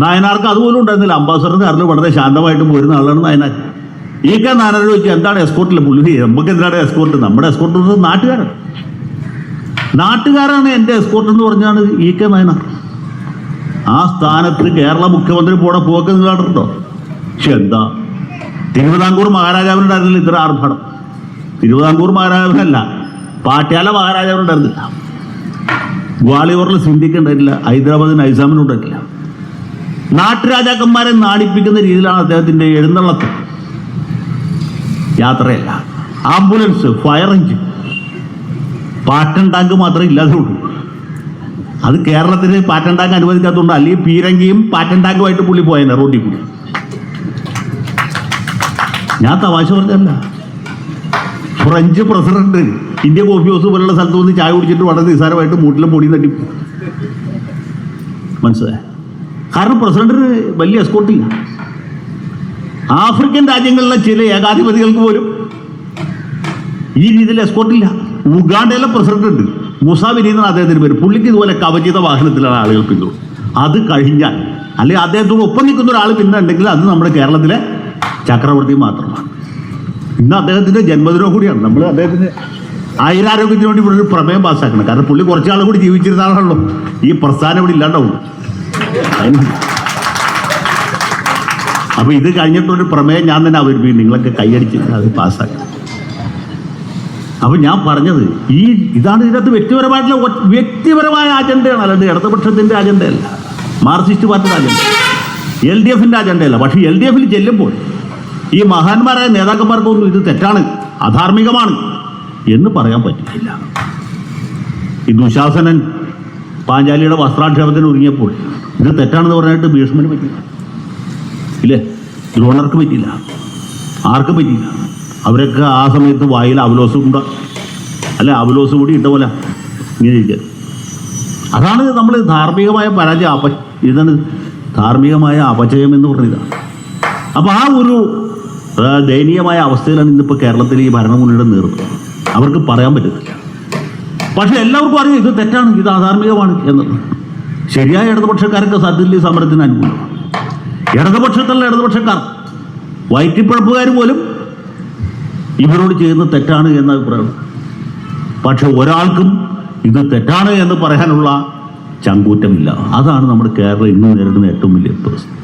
നായനാർക്ക് അതുപോലും ഉണ്ടായിരുന്നില്ല. അംബാസഡർ കാറിൽ വളരെ ശാന്തമായിട്ട് പോരുന്ന ആളാണ് നായനാർ. E.K. നായനാർ ചോദിച്ചാൽ എന്താണ് എസ്കോർട്ടിൽ? പുള്ളി നമുക്ക് എന്താണ് എസ്കോർട്ട്? നമ്മുടെ എസ്കോർട്ട് നാട്ടുകാരാണ് എൻ്റെ എസ്കോർട്ട് എന്ന് പറഞ്ഞാണ് E.K. നായനാർ. ആ സ്ഥാനത്ത് കേരള മുഖ്യമന്ത്രി പോക്ക് നിങ്ങൾ കണ്ടിട്ടുണ്ടോ? പക്ഷെ എന്താ, തിരുവിതാംകൂർ മഹാരാജാവിനുണ്ടായിരുന്നില്ല ഇത്ര ആർഭാടം. തിരുവിതാംകൂർ മഹാരാജാവിനല്ല, പാട്യാല മഹാരാജാവിനുണ്ടായിരുന്നില്ല, ഗ്വാളിയോറിൽ സിന്ധിക്ക് ഉണ്ടായിട്ടില്ല, ഹൈദരാബാദിൽ നൈസാമിനുണ്ടായിട്ടില്ല. നാട്ടുരാജാക്കന്മാരെ നാണിപ്പിക്കുന്ന രീതിയിലാണ് അദ്ദേഹത്തിൻ്റെ എഴുന്നള്ളത്ത്. യാത്രയല്ല, ambulance, fire engine, Patton tank മാത്രമേ ഇല്ലാതെ ഉള്ളൂ. അത് കേരളത്തിൽ പാറ്റൻ ടാങ്ക് അനുവദിക്കാത്തതുകൊണ്ട്, അല്ലെങ്കിൽ പീരങ്കിയും പാറ്റൻ ടാങ്കുമായിട്ട് പുള്ളി പോയെന്നെ റോഡിൽ കൂടി. ഞാൻ തമാശ പറഞ്ഞല്ല. French president India coffee house പോലുള്ള സ്ഥലത്ത് വന്ന് ചായ കുടിച്ചിട്ട് വളരെ നിസ്സാരമായിട്ട് മൂട്ടിലും പൊടി തട്ടി. മനസ്സിലായ? കാരണം പ്രസിഡന്റിന് വലിയ എസ്കോർട്ടില്ല. ആഫ്രിക്കൻ രാജ്യങ്ങളിലെ ചില ഏകാധിപതികൾക്ക് പോലും ഈ രീതിയിൽ എസ്കോർട്ടില്ല. ഉഗാണ്ടയിലെ പ്രസിഡന്റ് ഉണ്ട്, മുസാവിനി എന്നാണ് അദ്ദേഹത്തിന് പേര്. പുള്ളിക്ക് ഇതുപോലെ കവചിത വാഹനത്തിലാണ് ആളുകൾ പിന്തുണ. അത് കഴിഞ്ഞാൽ, അല്ലെങ്കിൽ അദ്ദേഹത്തോട് ഒപ്പം നിൽക്കുന്ന ഒരാൾ പിന്നെ ഉണ്ടെങ്കിൽ അത് നമ്മുടെ കേരളത്തിലെ ചക്രവർത്തി മാത്രമാണ്. ഇന്ന് അദ്ദേഹത്തിൻ്റെ ജന്മദിനം കൂടിയാണ്. നമ്മൾ അദ്ദേഹത്തിന് ആയുരാരോഗ്യത്തിന് വേണ്ടി ഇവിടെ ഒരു പ്രമേയം പാസ്സാക്കണം. കാരണം പുള്ളി കുറച്ചാളും കൂടി ജീവിച്ചിരുന്നാണല്ലോ ഈ പ്രസ്ഥാനം ഇവിടെ ഇല്ലാണ്ടാവും. അപ്പോൾ ഇത് കഴിഞ്ഞിട്ടൊരു പ്രമേയം ഞാൻ തന്നെ അവതരിപ്പിക്കും, നിങ്ങളൊക്കെ കൈയടിച്ച് അത് പാസ്സാക്കണം. അപ്പം ഞാൻ പറഞ്ഞത് ഇതാണ് ഇതിനകത്ത് വ്യക്തിപരമായ അജണ്ടയാണ്, അല്ലാണ്ട് ഇടതുപക്ഷത്തിൻ്റെ അജണ്ടയല്ല, മാർക്സിസ്റ്റ് പാർട്ടിയുടെ അജണ്ട, LDFിൻ്റെ അജണ്ടയല്ല. പക്ഷേ LDFിൽ ചെല്ലുമ്പോൾ ഈ മഹാന്മാരായ നേതാക്കന്മാർക്കൊന്നും ഇത് തെറ്റാണ്, അധാർമികമാണ് എന്ന് പറയാൻ പറ്റില്ല. ഈ ദുശാസനൻ പാഞ്ചാലിയുടെ വസ്ത്രാക്ഷേപത്തിന് ഒരുങ്ങിയപ്പോൾ ഇത് തെറ്റാണെന്ന് പറഞ്ഞിട്ട് ഭീഷ്മന് പറ്റില്ല, ഇല്ലേ? ദ്രോണർക്ക് പറ്റില്ല, ആർക്കും പറ്റില്ല. അവരൊക്കെ ആ സമയത്ത് വായിൽ അവലോസും കൂടെ, അല്ലെ അവലോസ് കൂടി ഇട്ട പോലെ ഇങ്ങനെ ഇരിക്കുക. അതാണ് നമ്മൾ ധാർമ്മികമായ പരാജയം. ഇതാണ് ധാർമ്മികമായ അപചയം എന്ന് പറഞ്ഞതാണ്. അപ്പോൾ ആ ഒരു ദയനീയമായ അവസ്ഥയിലാണ് ഇന്നിപ്പോൾ കേരളത്തിലെ ഈ ഭരണമുന്നണിയുടെ നേതൃത്വം. അവർക്ക് പറയാൻ പറ്റുന്നില്ല. പക്ഷെ എല്ലാവർക്കും അറിയാം ഇത് തെറ്റാണ്, ഇത് അധാർമികമാണ് എന്നത്. ശരിയായ ഇടതുപക്ഷക്കാരൊക്കെ സത്യത്തിൽ സമരത്തിന് അനുകൂലമാണ്. ഇടതുപക്ഷത്തുള്ള ഇടതുപക്ഷക്കാർ, വയറ്റിപ്പഴപ്പുകാർ പോലും ഇവരോട് ചെയ്യുന്നത് തെറ്റാണ് എന്ന അഭിപ്രായമാണ്. പക്ഷെ ഒരാൾക്കും ഇത് തെറ്റാണ് എന്ന് പറയാനുള്ള ചങ്കൂറ്റമില്ല. അതാണ് നമ്മുടെ കേരളം ഇന്ന് നേരിടുന്ന ഏറ്റവും വലിയ പ്രശ്നം.